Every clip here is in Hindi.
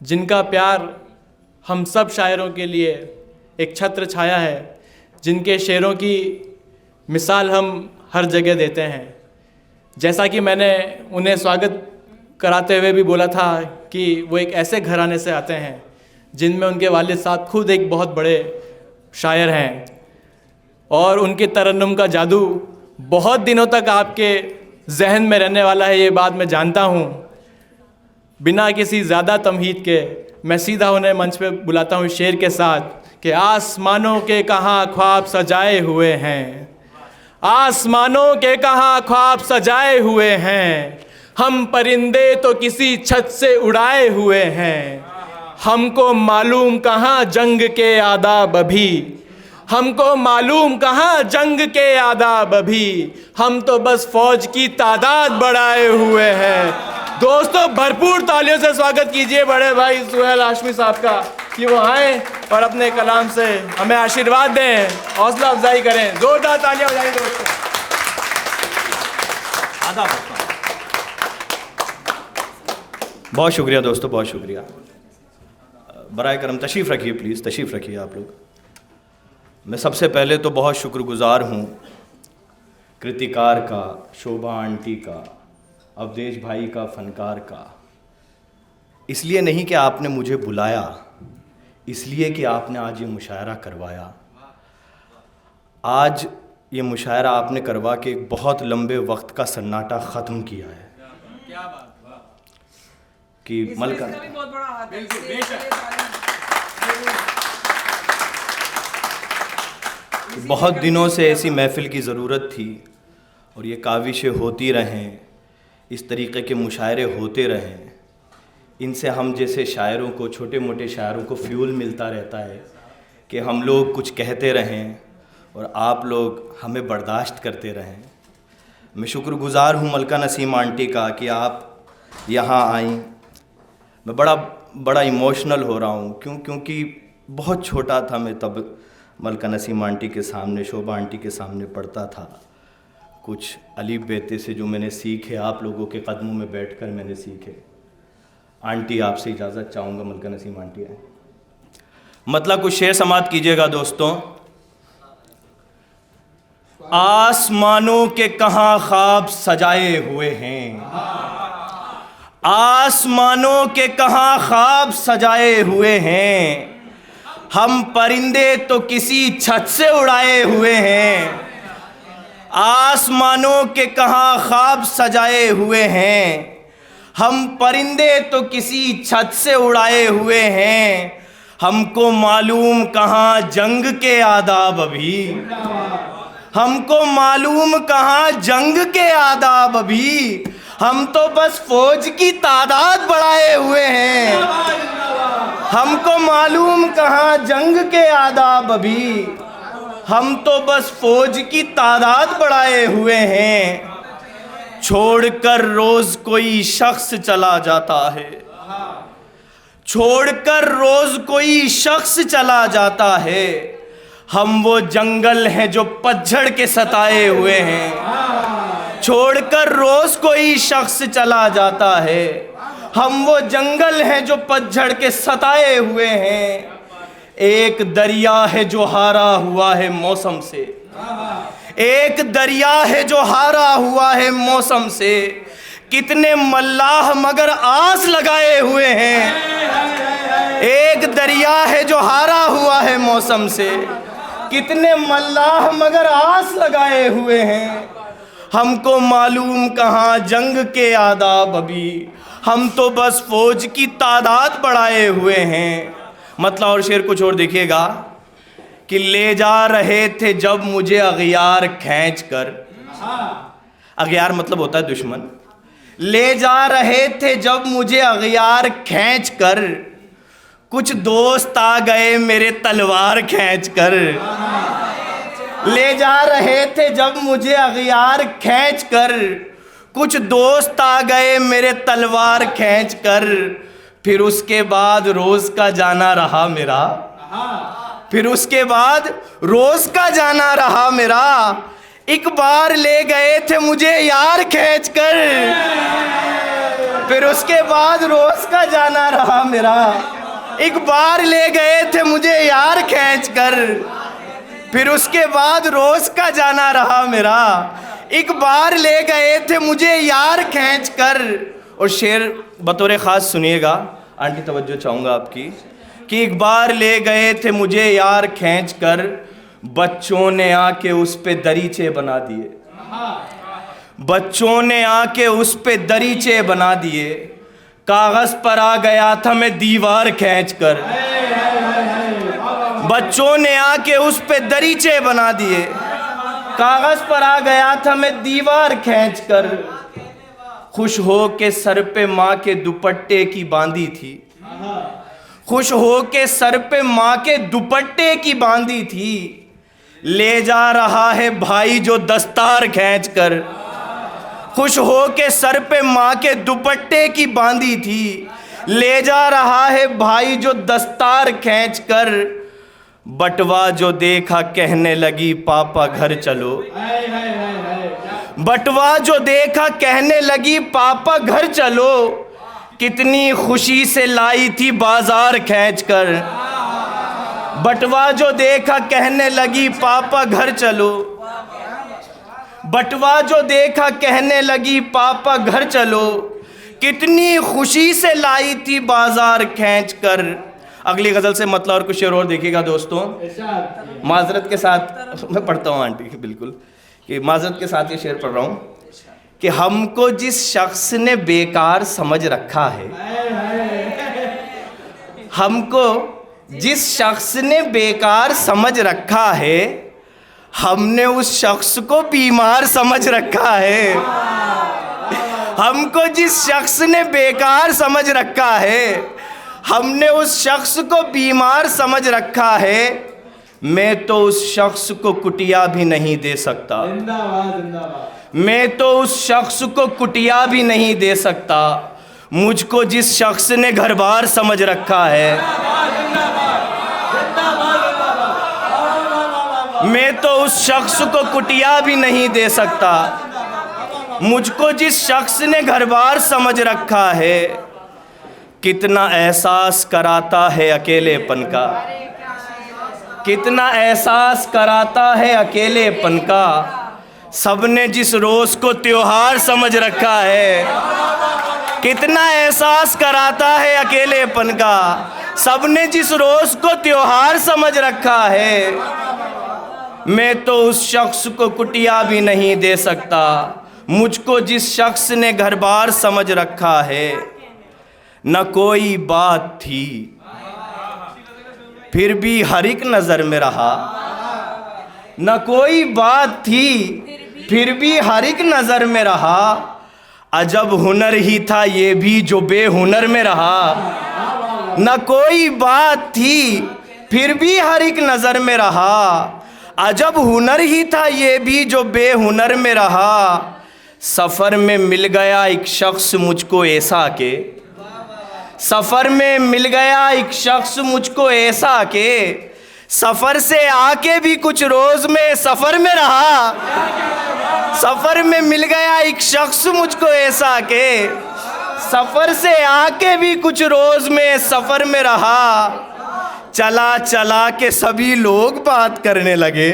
जिनका प्यार हम सब शायरों के लिए एक छत्र छाया है, जिनके शेरों की मिसाल हम हर जगह देते हैं। जैसा कि मैंने उन्हें स्वागत कराते हुए भी बोला था कि वो एक ऐसे घराने से आते हैं जिनमें उनके वालिद साहब खुद एक बहुत बड़े शायर हैं और उनके तरन्नुम का जादू बहुत दिनों तक आपके जहन में रहने वाला है, ये बात मैं जानता हूँ। बिना किसी ज़्यादा तमहीद के मैं सीधा उन्हें मंच पे बुलाता हूँ शेर के साथ कि आसमानों के कहाँ ख्वाब सजाए हुए हैं, आसमानों के कहाँ ख्वाब सजाए हुए हैं, हम परिंदे तो किसी छत से उड़ाए हुए हैं। हमको मालूम कहाँ जंग के आदाब अभी, हमको मालूम कहाँ जंग के आदाब अभी, हम तो बस फौज की तादाद बढ़ाए हुए हैं। दोस्तों, भरपूर तालियों से स्वागत कीजिए बड़े भाई सुहेल हाशमी साहब का कि वो आए और अपने कलाम से हमें आशीर्वाद दें, हौसला अफजाई करें। जोरदार तालियां बजाइए दोस्तों। बहुत शुक्रिया दोस्तों, बहुत शुक्रिया। बराए करम तशरीफ़ रखिए, प्लीज़ तशरीफ़ रखिए आप लोग। मैं सबसे पहले तो बहुत शुक्रगुज़ार हूँ कृतिकार का, शोभा आंटी का, अवधेश भाई का, फ़नकार का। इसलिए नहीं कि आपने मुझे बुलाया, इसलिए कि आपने आज ये मुशायरा करवाया। आज ये मुशायरा आपने करवा के एक बहुत लंबे वक्त का सन्नाटा ख़त्म किया है कि मलका बहुत दिनों से ऐसी महफ़िल की ज़रूरत थी और ये काविशें होती रहें, इस तरीक़े के मुशायरे होते रहें। इनसे हम जैसे शायरों को, छोटे मोटे शायरों को फ्यूल मिलता रहता है कि हम लोग कुछ कहते रहें और आप लोग हमें बर्दाश्त करते रहें। मैं शुक्रगुज़ार हूँ मलका नसीम आंटी का कि आप यहाँ आईं। मैं बड़ा इमोशनल हो रहा हूँ क्योंकि बहुत छोटा था मैं तब मलका नसीम आंटी के सामने, शोभा आंटी के सामने पढ़ता था। कुछ अलीफ बेते से जो मैंने सीखे आप लोगों के कदमों में बैठकर मैंने सीखे। आंटी आपसे इजाज़त चाहूँगा, मलका नसीम आंटी आए। मतलब कुछ शेर समात कीजिएगा दोस्तों। आसमानों के कहाँ ख्वाब सजाए हुए हैं, आसमानों के कहाँ ख्वाब सजाए हुए हैं, हम परिंदे तो किसी छत से उड़ाए हुए हैं। आसमानों के कहाँ ख्वाब सजाए हुए हैं, हम परिंदे तो किसी छत से उड़ाए हुए हैं। हमको मालूम कहाँ जंग के आदाब अभी, हमको मालूम कहाँ जंग के आदाब अभी, हम तो बस फौज की तादाद बढ़ाए हुए हैं। हमको मालूम कहाँ जंग के आदाब अभी, हम तो बस फौज की तादाद बढ़ाए हुए हैं। छोड़कर रोज कोई शख्स चला जाता है, छोड़कर रोज कोई शख्स चला जाता है, हम वो जंगल हैं जो पतझड़ के सताए हुए हैं। छोड़कर रोज कोई शख्स चला जाता है, हम वो जंगल हैं जो पतझड़ के सताए हुए हैं। एक दरिया है जो हारा हुआ है मौसम से, एक दरिया है जो हारा हुआ है मौसम से, कितने मल्लाह मगर आस लगाए हुए हैं। एक दरिया है जो हारा हुआ है मौसम से, कितने मल्लाह मगर आस लगाए हुए हैं। हमको मालूम कहाँ जंग के आदाब अभी, हम तो बस फौज की तादाद बढ़ाए हुए हैं। मतलब और शेर कुछ और देखिएगा कि ले जा रहे थे जब मुझे अगियार खींच कर, अगियार मतलब होता है दुश्मन। ले जा रहे थे जब मुझे अगियार खींच कर, कुछ दोस्त आ गए मेरे तलवार खींच कर। ले जा रहे थे जब मुझे अगियार खींच कर, कुछ दोस्त आ गए मेरे तलवार खींच कर। फिर उसके बाद रोज का जाना रहा मेरा, फिर उसके बाद रोज का जाना रहा मेरा। एक बार ले गए थे मुझे यार खींच कर, फिर उसके बाद रोज का जाना रहा मेरा। एक बार ले गए थे मुझे यार खींच कर, फिर उसके बाद रोज का जाना रहा मेरा। एक बार ले गए थे मुझे यार खींच कर। और शेर बतौर ख़ास सुनिएगा, आंटी तवज्जो चाहूँगा आपकी, कि एक बार ले गए थे मुझे यार खींच कर, बच्चों ने आके उस पे दरीचे बना दिए। बच्चों ने आके उस पे दरीचे बना दिए। कागज पर आ गया था मैं दीवार खींच कर, बच्चों ने आके उस पे दरीचे बना दिए। कागज पर आ गया था मैं दीवार खींच कर। खुश हो के सर पे माँ के दुपट्टे की बांधी थी, खुश हो के सर पे माँ के दुपट्टे की बांधी थी। ले जा रहा है भाई जो दस्तार खींच कर, खुश हो के सर पे माँ के दुपट्टे की बांधी थी। ले जा रहा है भाई जो दस्तार खींच कर। बटवा जो देखा कहने लगी पापा घर चलो, बटवा जो देखा कहने लगी पापा घर चलो। कितनी खुशी से लाई थी बाजार खींच कर। बटवा जो देखा कहने लगी पापा घर चलो, बटवा जो देखा कहने लगी पापा घर चलो। कितनी खुशी से लाई थी बाजार खींच कर। अगली गज़ल से मतलब और कुछ शेर और देखिएगा दोस्तों, माजरत के साथ मैं पढ़ता हूँ आंटी, बिल्कुल कि माजरत के साथ ये शेर पढ़ रहा हूँ कि हमको जिस शख्स ने बेकार समझ रखा है, हमको जिस शख्स ने बेकार समझ रखा है, हमने उस शख्स को बीमार समझ रखा है। हमको जिस शख्स ने बेकार समझ रखा है, हमने उस शख्स को बीमार समझ रखा है। मैं तो उस शख्स को कुटिया भी नहीं दे सकता, मैं तो उस शख्स को कुटिया भी नहीं दे सकता। मुझको जिस शख्स ने घर बार समझ रखा है, मैं तो उस शख्स को कुटिया भी नहीं दे सकता। मुझको जिस शख्स ने घर बार समझ रखा है, कितना एहसास कराता है अकेलेपन का, कितना एहसास कराता है अकेलेपन का। सबने जिस रोज़ को त्योहार समझ रखा है, कितना एहसास कराता है अकेलेपन का। सबने जिस रोज़ को त्योहार समझ रखा है, मैं तो उस शख्स को कुटिया भी नहीं दे सकता। मुझको जिस शख्स ने घर बार समझ रखा है, न कोई बात थी फिर भी हर एक नज़र में रहा, न कोई बात थी फिर भी हर एक नज़र में रहा। अजब हुनर ही था ये भी जो बेहुनर में रहा। न कोई बात थी फिर भी हर एक नज़र में रहा। अजब हुनर ही था ये भी जो बेहुनर में रहा। सफ़र में मिल गया एक शख्स मुझको ऐसा के, सफ़र में मिल गया एक शख्स मुझको ऐसा के। सफ़र से आके भी कुछ रोज़ में सफ़र में रहा। सफ़र में मिल गया एक शख्स मुझको ऐसा के, सफ़र से आके भी कुछ रोज़ में सफ़र में रहा। चला चला के सभी लोग बात करने लगे,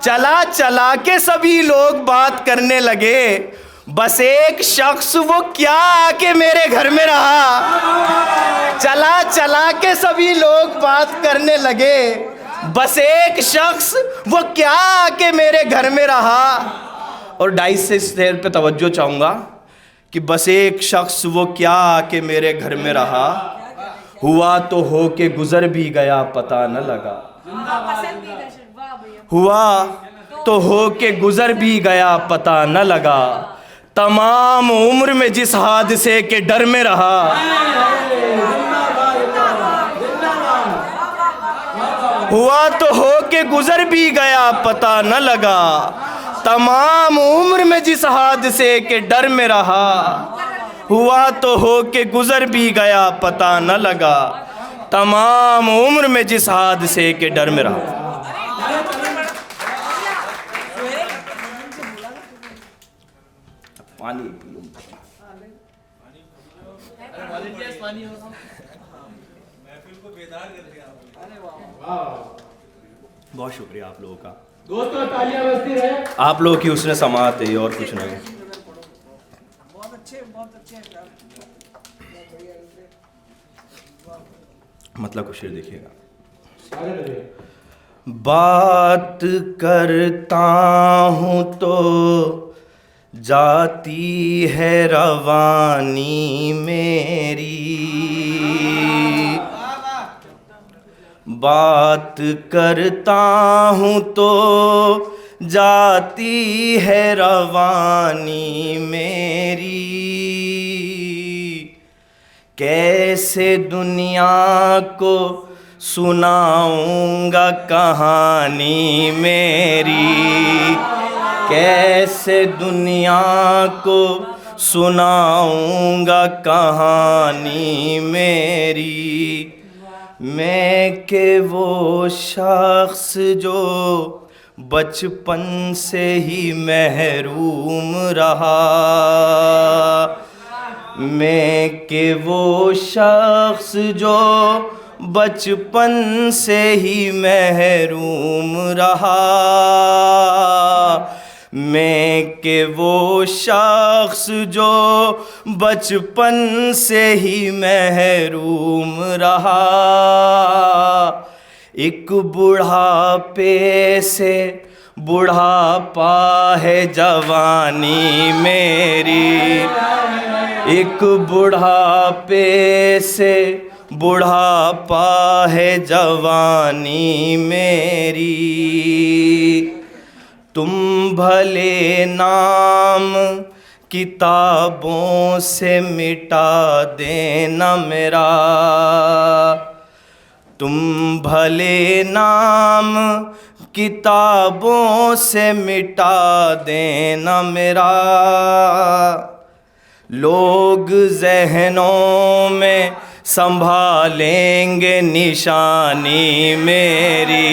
चला चला के सभी लोग बात करने लगे। बस एक शख्स वो क्या आके मेरे घर में रहा। चला चला के सभी लोग बात करने लगे। बस एक शख्स वो क्या आके मेरे घर में रहा। और 2.5 से इस शेर पे तवज्जो चाहूँगा कि बस एक शख्स वो क्या आके मेरे घर में रहा। हुआ तो हो के गुजर भी गया पता न लगा, हुआ तो हो के गुजर भी गया पता न लगा। तमाम उम्र में जिस हादसे के डर में रहा, हुआ तो हो के गुजर भी गया पता न लगा। तमाम उम्र में जिस हादसे के डर में रहा, हुआ तो हो के गुजर भी गया पता न लगा। तमाम उम्र में जिस हादसे के डर में रहा। पानी बहुत शुक्रिया आप लोगों का। दोस्तों तालियां बजती रहे। आप लोगों की उसने समात है और कुछ नहीं। बहुत अच्छे मतलब को शेर देखिएगा। सारे लगे। बात करता हूँ तो जाती है रवानी मेरी, बात करता हूँ तो जाती है रवानी मेरी, कैसे दुनिया को सुनाऊंगा कहानी मेरी, कैसे दुनिया को सुनाऊंगा कहानी मेरी। मैं के वो शख्स जो बचपन से ही महरूम रहा, मैं के वो शख्स जो बचपन से ही महरूम रहा, मैं के वो शख्स जो बचपन से ही महरूम रहा, एक बुढ़ापे से बुढ़ापा है जवानी मेरी, एक बुढ़ापे से बुढ़ापा है जवानी मेरी। तुम भले नाम किताबों से मिटा देना मेरा, तुम भले नाम किताबों से मिटा देना मेरा, लोग ज़हनों में संभालेंगे निशानी मेरी,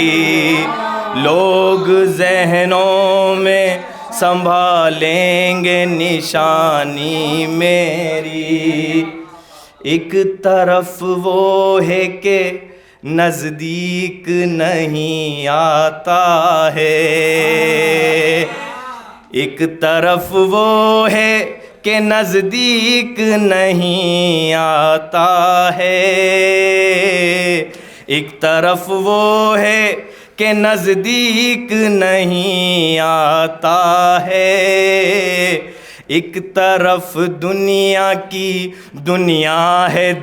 लोग ज़हनों में संभालेंगे निशानी मेरी। एक तरफ वो है कि नज़दीक नहीं आता है, एक तरफ वो है कि नज़दीक नहीं आता है, एक तरफ वो है कि नज़दीक नहीं आता है, एक तरफ दुनिया की दुनिया है